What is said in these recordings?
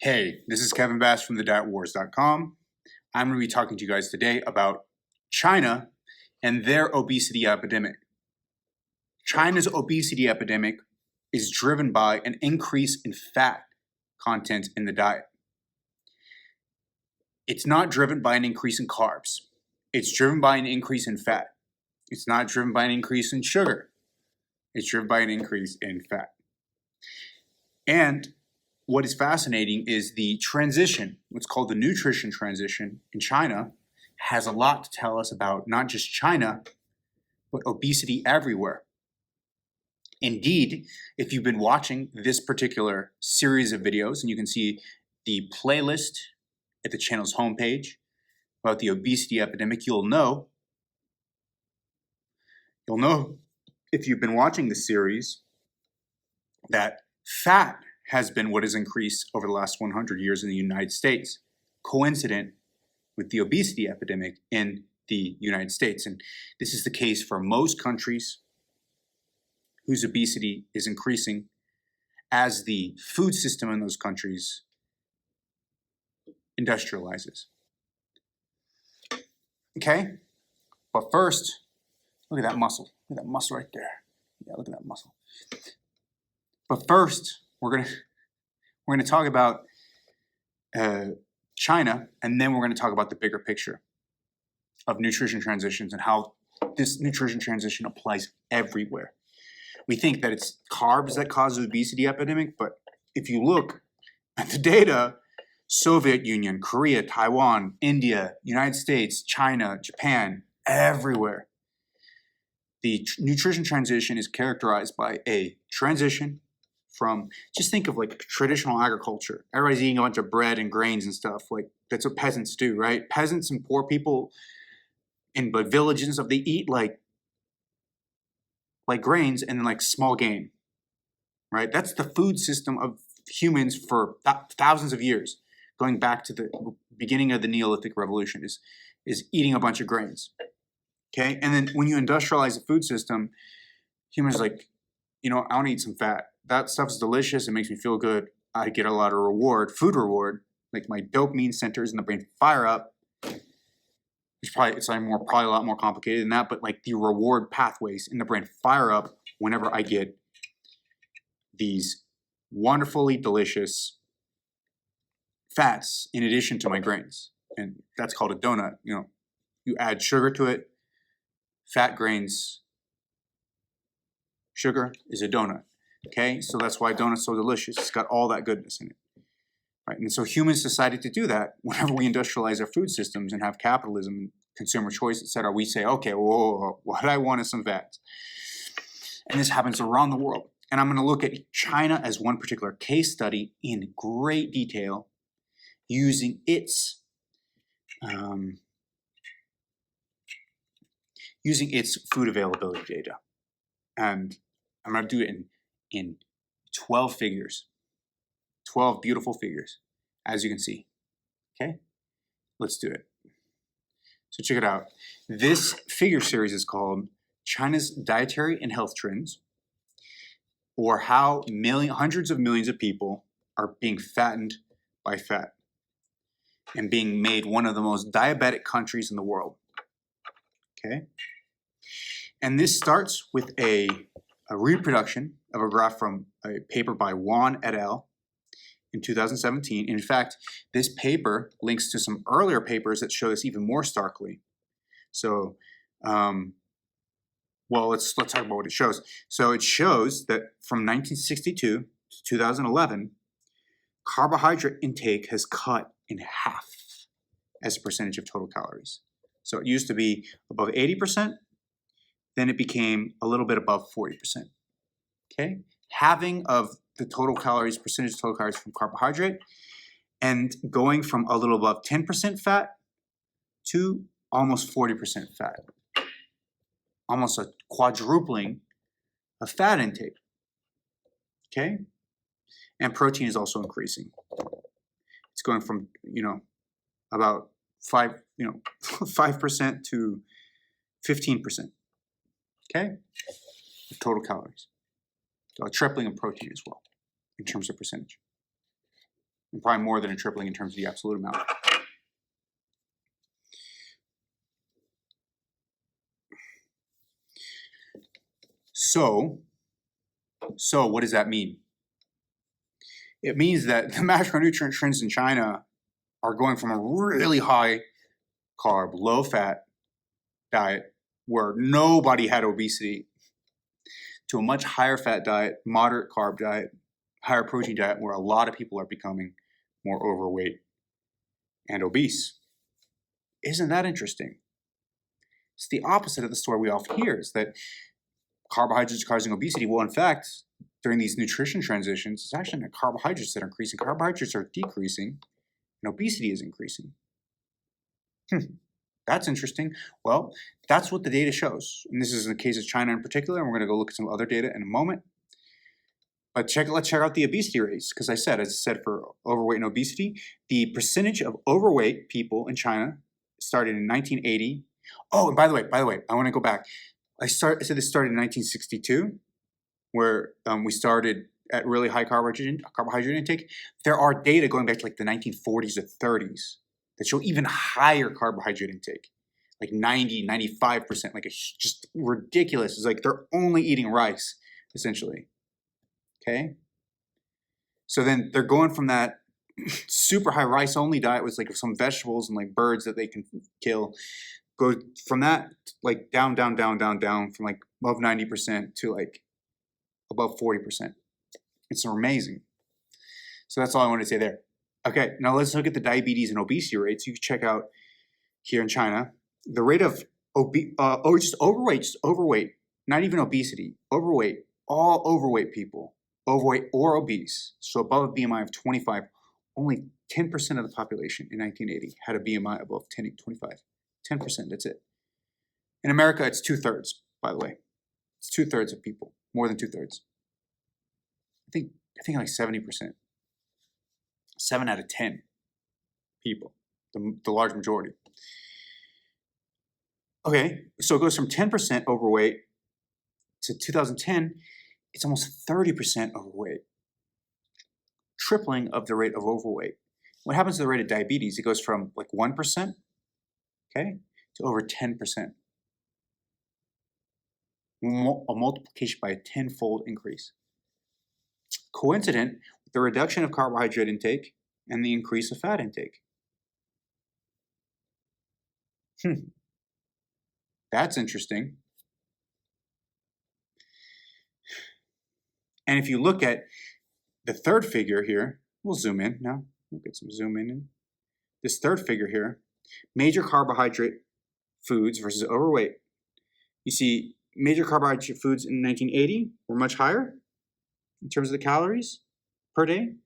Hey, this is Kevin Bass from thedietwars.com. I'm going to be talking to you guys today about China and their obesity epidemic. China's obesity epidemic is driven by an increase in fat content in the diet. It's not driven by an increase in carbs. It's driven by an increase in fat. It's not driven by an increase in sugar. It's driven by an increase in fat. And what is fascinating is the transition, what's called the nutrition transition in China, has a lot to tell us about not just China, but obesity everywhere. Indeed, if you've been watching this particular series of videos, and you can see the playlist at the channel's homepage about the obesity epidemic, you'll know if you've been watching the series that fat has been what has increased over the last 100 years in the United States, coincident with the obesity epidemic in the United States. And this is the case for most countries whose obesity is increasing as the food system in those countries industrializes. Okay? But first, look at that muscle. Look at that muscle right there. Yeah, look at that muscle. But first, we're gonna talk about China, and then we're gonna talk about the bigger picture of nutrition transitions and how this nutrition transition applies everywhere. We think that it's carbs that cause the obesity epidemic, but if you look at the data, Soviet Union, Korea, Taiwan, India, United States, China, Japan, everywhere, the nutrition transition is characterized by a transition from, just think of like traditional agriculture. Everybody's eating a bunch of bread and grains and stuff. Like that's what peasants do, right? Peasants and poor people in villages and stuff, they eat like grains and then like small game, right? That's the food system of humans for thousands of years, going back to the beginning of the Neolithic Revolution, is eating a bunch of grains, okay? And then when you industrialize the food system, humans are like, I want to eat some fat. That stuff's delicious. It makes me feel good. I get a lot of reward, food reward, like my dopamine centers in the brain fire up. It's probably a lot more complicated than that, but like the reward pathways in the brain fire up whenever I get these wonderfully delicious fats in addition to my grains. And that's called a donut. You add sugar to it, fat, grains, sugar is a donut. Okay, so that's why donut's so delicious. It's got all that goodness in it. Right? And so humans decided to do that whenever we industrialize our food systems and have capitalism, consumer choice, etc. We say, okay, whoa, what I want is some fats. And this happens around the world. And I'm going to look at China as one particular case study in great detail using its food availability data. And I'm going to do it in 12 figures, 12 beautiful figures, as you can see. Okay, let's do it. So check it out. This figure series is called China's Dietary and Health Trends, or how hundreds of millions of people are being fattened by fat and being made one of the most diabetic countries in the world. Okay, and this starts with a reproduction of a graph from a paper by Wan et al. In 2017. In fact, this paper links to some earlier papers that show this even more starkly. So, let's talk about what it shows. So it shows that from 1962 to 2011, carbohydrate intake has cut in half as a percentage of total calories. So it used to be above 80%, then it became a little bit above 40%. Okay, halving of the total calories, percentage of total calories from carbohydrate, and going from a little above 10% fat to almost 40% fat. Almost a quadrupling of fat intake. Okay? And protein is also increasing. It's going from, about 5% to 15%. Okay? Of total calories. So a tripling of protein as well, in terms of percentage. and probably more than a tripling in terms of the absolute amount. So what does that mean? It means that the macronutrient trends in China are going from a really high carb, low fat diet where nobody had obesity to a much higher fat diet, moderate carb diet, higher protein diet where a lot of people are becoming more overweight and obese. Isn't that interesting? It's the opposite of the story we often hear, is that carbohydrates are causing obesity. Well, in fact, during these nutrition transitions, it's actually not carbohydrates that are increasing. Carbohydrates are decreasing, and obesity is increasing. That's interesting. Well, that's what the data shows. And this is in the case of China in particular, and we're going to go look at some other data in a moment. But let's check out the obesity rates, because as I said, for overweight and obesity, the percentage of overweight people in China started in 1980. Oh, and by the way, I want to go back. I said this started in 1962, where we started at really high carbohydrate intake. There are data going back to like the 1940s or 30s that show even higher carbohydrate intake, like 90, 95%, like it's just ridiculous. It's like they're only eating rice, essentially. Okay? So then they're going from that super high rice only diet with like some vegetables and like birds that they can kill, go from that like down from like above 90% to like above 40%. It's amazing. So that's all I want to say there. Okay, now let's look at the diabetes and obesity rates. You can check out here in China, the rate of just overweight, not even obesity, overweight, all overweight people, overweight or obese, so above a BMI of 25, only 10% of the population in 1980 had a BMI above 25. 10%, that's it. In America, it's 2/3, by the way. It's 2/3 of people, more than 2/3. I think like 70%. 7 out of 10 people, the large majority. Okay, so it goes from 10% overweight to 2010, it's almost 30% overweight. Tripling of the rate of overweight. What happens to the rate of diabetes? It goes from like 1%, okay, to over 10%. A multiplication by a 10-fold increase. Coincident with the reduction of carbohydrate intake and the increase of fat intake. That's interesting. And if you look at the third figure here, we'll zoom in now. We'll get some zoom in. This third figure here, major carbohydrate foods versus overweight. You see, major carbohydrate foods in 1980 were much higher in terms of the calories per day,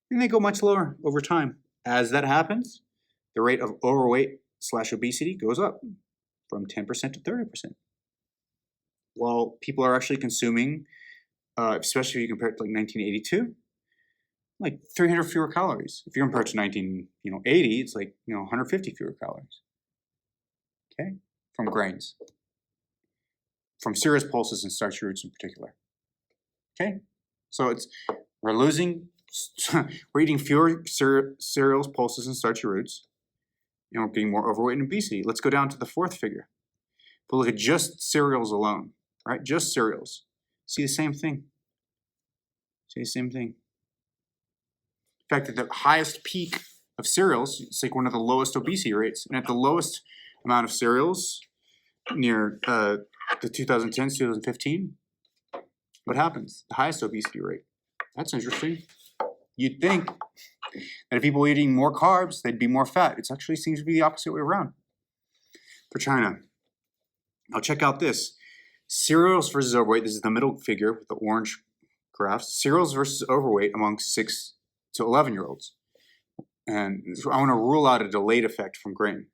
and they go much lower over time. As that happens, the rate of overweight/obesity goes up from 10% to 30%. While people are actually consuming, especially if you compare it to like 1982, like 300 fewer calories. If you compare it to 1980, it's like 150 fewer calories. Okay, from grains, from cereals, pulses, and starchy roots in particular. Okay, so we're eating fewer cereals, pulses, and starchy roots, and we're getting more overweight and obesity. Let's go down to the fourth figure. But look at just cereals alone, right? Just cereals. See the same thing. See the same thing. In fact, at the highest peak of cereals, it's like one of the lowest obesity rates. And at the lowest amount of cereals, near the 2010s, 2015, what happens? The highest obesity rate. That's interesting. You'd think that if people were eating more carbs, they'd be more fat. It actually seems to be the opposite way around for China. Now check out this. Cereals versus overweight. This is the middle figure with the orange graphs. Cereals versus overweight among 6 to 11-year-olds. And I want to rule out a delayed effect from grain.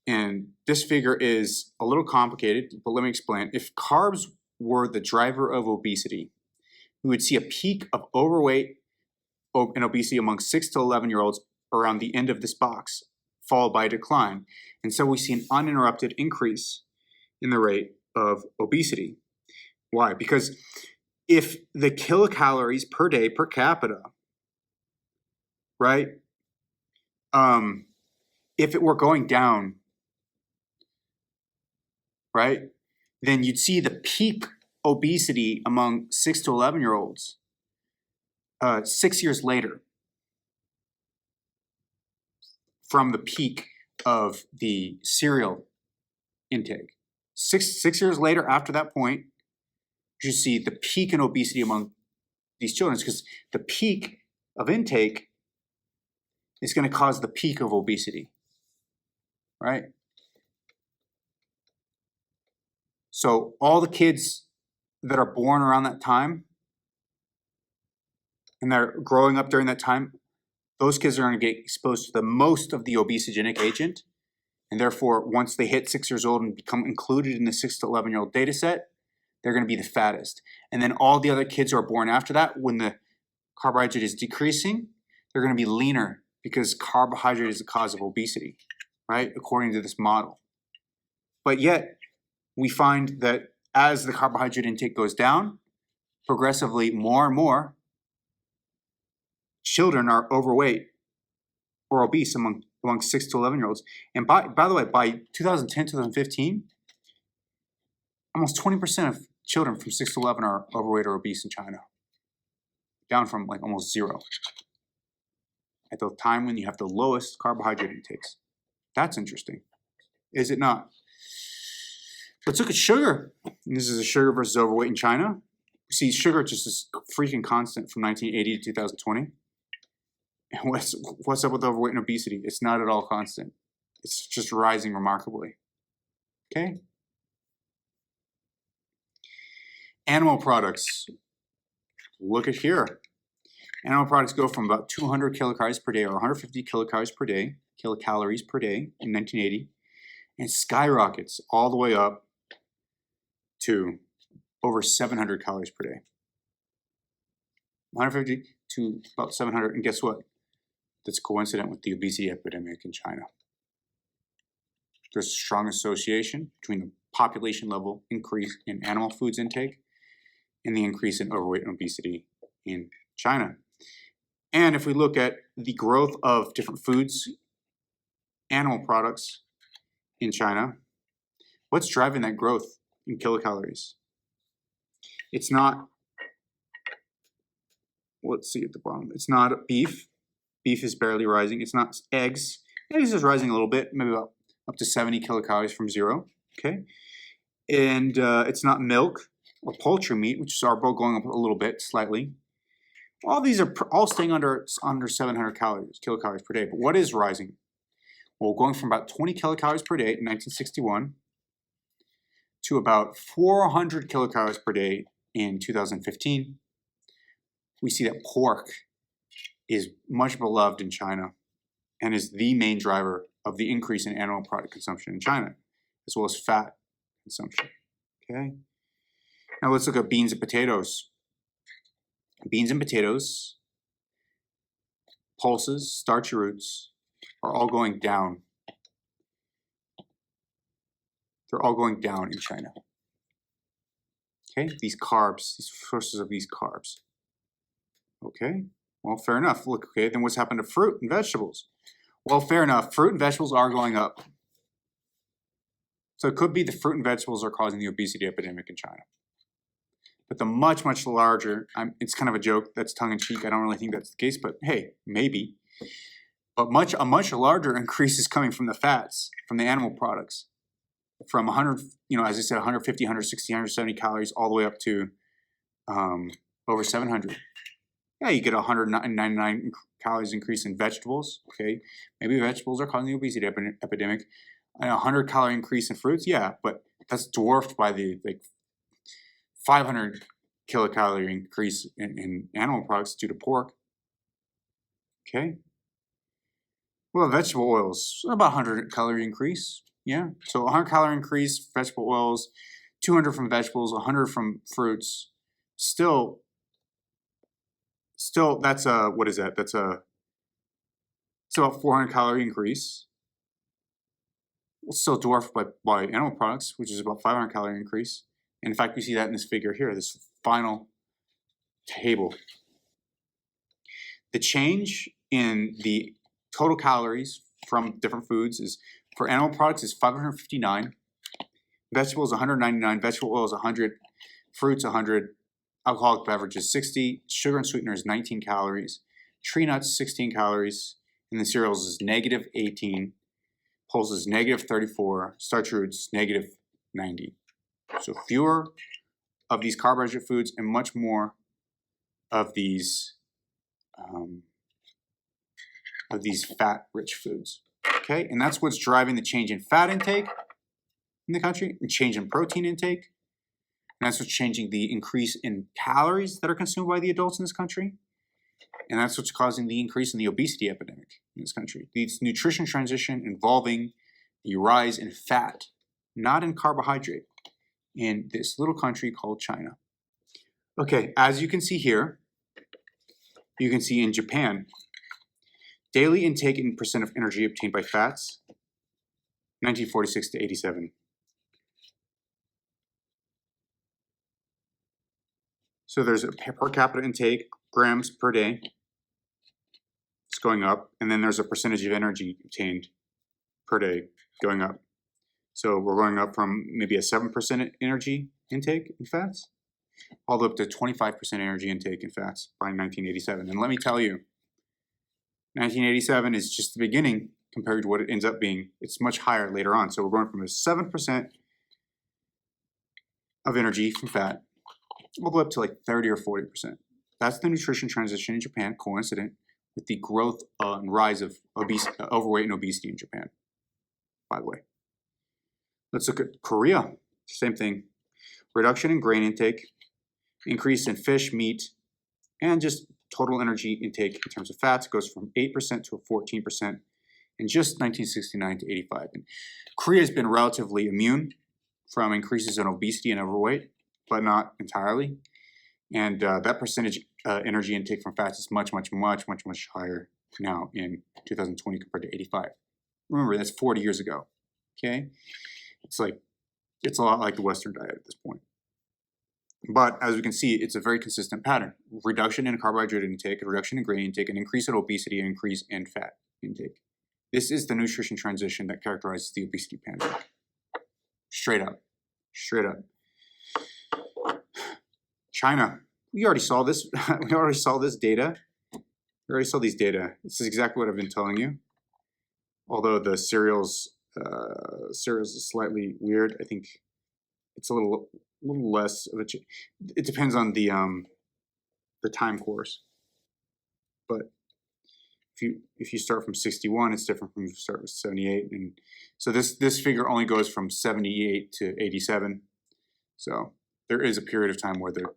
And this figure is a little complicated, but let me explain. If carbs were the driver of obesity, we would see a peak of overweight and obesity among 6 to 11-year-olds around the end of this box, followed by a decline. And so we see an uninterrupted increase in the rate of obesity. Why? Because if the kilocalories per day per capita right? If it were going down, right, then you'd see the peak obesity among 6 to 11-year-olds 6 years later from the peak of the cereal intake. Six years later, after that point, you see the peak in obesity among these children, because the peak of intake is going to cause the peak of obesity, right? So all the kids that are born around that time and they're growing up during that time, those kids are going to get exposed to the most of the obesogenic agent. And therefore, once they hit 6 years old and become included in the 6 to 11-year-old data set, they're going to be the fattest. And then all the other kids who are born after that, when the carbohydrate is decreasing, they're going to be leaner because carbohydrate is the cause of obesity, right? According to this model. But yet, we find that as the carbohydrate intake goes down, progressively more and more children are overweight or obese among 6 to 11-year-olds. And by the way, by 2010, 2015, almost 20% of children from 6 to 11 are overweight or obese in China, down from like almost zero at the time when you have the lowest carbohydrate intakes. That's interesting, is it not? Let's look at sugar. This is a sugar versus overweight in China. You see sugar just is freaking constant from 1980 to 2020. And what's up with overweight and obesity? It's not at all constant. It's just rising remarkably. Okay? Animal products. Look at here. Animal products go from about 200 kilocalories per day or 150 kilocalories per day in 1980, and skyrockets all the way up to over 700 calories per day. 150 to about 700, and guess what? That's coincident with the obesity epidemic in China. There's a strong association between the population level increase in animal foods intake and the increase in overweight and obesity in China. And if we look at the growth of different foods, animal products in China, what's driving that growth in kilocalories? It's not, let's see at the bottom, it's not beef. Beef is barely rising. It's not eggs. Eggs is rising a little bit, maybe about up to 70 kilocalories from zero, okay? And it's not milk or poultry meat, which is our both going up a little bit, slightly. All these are all staying under 700 kilocalories per day. But what is rising? Well, going from about 20 kilocalories per day in 1961 to about 400 kilocalories per day in 2015, we see that pork is much beloved in China and is the main driver of the increase in animal product consumption in China, as well as fat consumption. Okay. Now let's look at beans and potatoes. Beans and potatoes, pulses, starchy roots are all going down. They're all going down in China. Okay, these carbs, these sources of these carbs. Okay, well, fair enough. Look, okay, then what's happened to fruit and vegetables? Well, fair enough. Fruit and vegetables are going up. So it could be the fruit and vegetables are causing the obesity epidemic in China. But the much, much larger, it's kind of a joke, that's tongue-in-cheek, I don't really think that's the case, but hey, maybe. But a much larger increase is coming from the fats, from the animal products. From 100, as I said, 150, 160, 170 calories all the way up to over 700. Yeah, you get 199 calories increase in vegetables, okay? Maybe vegetables are causing the obesity epidemic. A 100 calorie increase in fruits, yeah, but that's dwarfed by the 500 kilocalorie increase in animal products due to pork. Okay. Well, vegetable oils, about 100 calorie increase. Yeah. So 100 calorie increase, vegetable oils, 200 from vegetables, 100 from fruits. Still, that's what is that? It's about 400 calorie increase. It's still dwarfed by animal products, which is about 500 calorie increase. In fact, we see that in this figure here, this final table. The change in the total calories from different foods is, for animal products, is 559, vegetables 199, vegetable oils 100, fruits 100, alcoholic beverages 60, sugar and sweeteners 19 calories, tree nuts 16 calories, and the cereals is negative 18, pulses is negative 34, starch roots negative 90. So fewer of these carbohydrate foods and much more of these fat-rich foods. Okay, and that's what's driving the change in fat intake in the country, and change in protein intake. And that's what's changing the increase in calories that are consumed by the adults in this country. And that's what's causing the increase in the obesity epidemic in this country. This nutrition transition involving the rise in fat, not in carbohydrate, in this little country called China. Okay, as you can see here, you can see in Japan, daily intake in percent of energy obtained by fats, 1946 to 87. So there's a per capita intake, grams per day. It's going up. And then there's a percentage of energy obtained per day going up. So we're going up from maybe a 7% energy intake in fats, all the way up to 25% energy intake in fats by 1987. And let me tell you, 1987 is just the beginning compared to what it ends up being. It's much higher later on. So we're going from a 7% of energy from fat all the way up to like 30 or 40%. That's the nutrition transition in Japan, coincident with the growth and rise of overweight and obesity in Japan, by the way. Let's look at Korea. Same thing. Reduction in grain intake, increase in fish, meat, and just total energy intake in terms of fats goes from 8% to 14% in just 1969 to 85. And Korea has been relatively immune from increases in obesity and overweight, but not entirely. And that percentage energy intake from fats is much higher now in 2020 compared to 85. Remember, that's 40 years ago, okay? It's a lot like the Western diet at this point. But as we can see, it's a very consistent pattern. Reduction in carbohydrate intake, a reduction in grain intake, an increase in obesity, an increase in fat intake. This is the nutrition transition that characterizes the obesity pandemic. Straight up. China, we already saw this. We already saw this data. We already saw these data. This is exactly what I've been telling you. Although the cereals is slightly weird. I think it's a little less of a. It depends on the time course. But if you start from 61, it's different from if you start with 78, and so this figure only goes from 78 to 87. So there is a period of time where the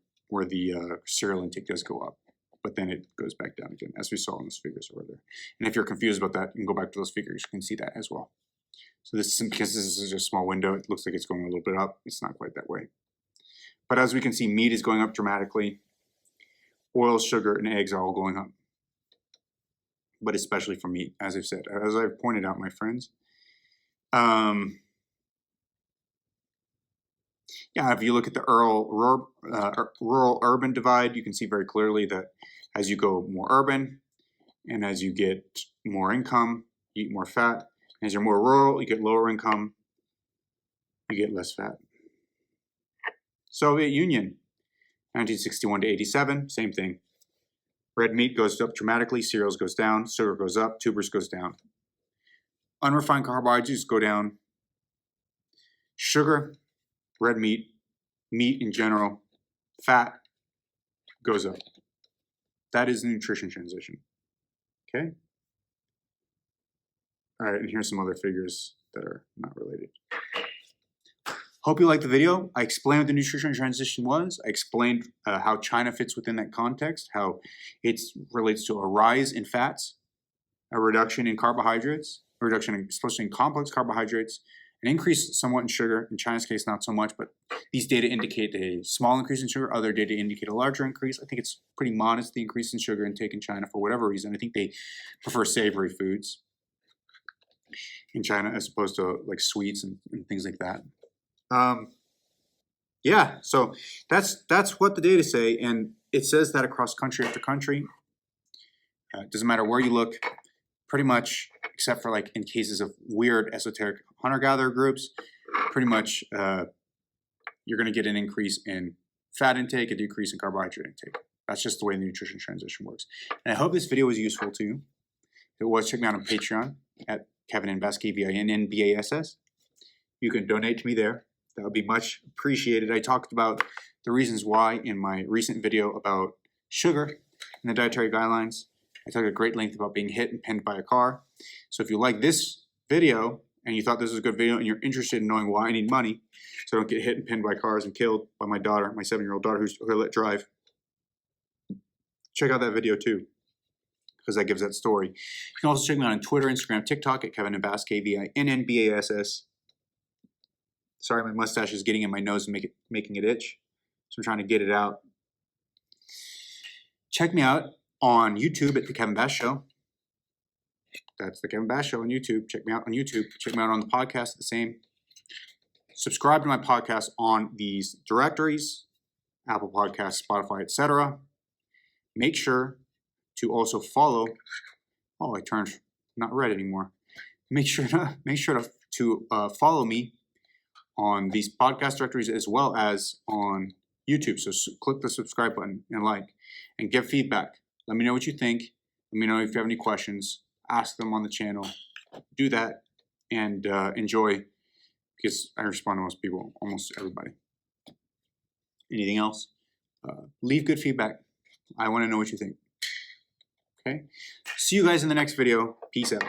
cereal intake does go up, but then it goes back down again, as we saw in those figures over there. And if you're confused about that, you can go back to those figures. You can see that as well. So because this is a small window, it looks like it's going a little bit up. It's not quite that way. But as we can see, meat is going up dramatically. Oil, sugar, and eggs are all going up. But especially for meat, as I've said. As I've pointed out, my friends. Yeah, if you look at the rural-urban divide, you can see very clearly that as you go more urban and as you get more income, you eat more fat. As you're more rural, you get lower income, you get less fat. Soviet Union, 1961 to 87, same thing. Red meat goes up dramatically, cereals goes down, sugar goes up, tubers goes down. Unrefined carbohydrates go down. Sugar, red meat, meat in general, fat goes up. That is the nutrition transition. Okay? All right, and here's some other figures that are not related. Hope you liked the video. I explained what the nutrition transition was. I explained how China fits within that context, how it relates to a rise in fats, a reduction in carbohydrates, a reduction especially in complex carbohydrates, an increase somewhat in sugar. In China's case, not so much, but these data indicate a small increase in sugar. Other data indicate a larger increase. I think it's pretty modest, the increase in sugar intake in China for whatever reason. I think they prefer savory foods in China as opposed to like sweets and things like that. Yeah, so that's what the data say, and it says that across country after country. It doesn't matter where you look, pretty much, except for like in cases of weird esoteric hunter-gatherer groups, pretty much you're going to get an increase in fat intake, a decrease in carbohydrate intake. That's just the way the nutrition transition works. And I hope this video was useful to you. If it was, check me out on Patreon at Kevin Bass, KVINNBASS. You can donate to me there. That would be much appreciated. I talked about the reasons why in my recent video about sugar and the dietary guidelines. I talked at great length about being hit and pinned by a car. So if you like this video and you thought this was a good video and you're interested in knowing why I need money so I don't get hit and pinned by cars and killed by my daughter, my 7-year-old daughter who I let drive, check out that video too, because that gives that story. You can also check me out on Twitter, Instagram, TikTok at Kevin Bass, KVINNBASS. Sorry, my mustache is getting in my nose and making it itch, so I'm trying to get it out. Check me out on YouTube at The Kevin Bass Show. That's The Kevin Bass Show on YouTube. Check me out on YouTube. Check me out on the podcast, the same. Subscribe to my podcast on these directories, Apple Podcasts, Spotify, etc. Make sure to also follow. Oh, I turned not red anymore. Make sure to follow me on these podcast directories as well as on YouTube. So click the subscribe button and like, and give feedback. Let me know what you think. Let me know if you have any questions. Ask them on the channel. Do that and enjoy, because I respond to most people, almost everybody. Anything else? Leave good feedback. I want to know what you think. Okay? See you guys in the next video. Peace out.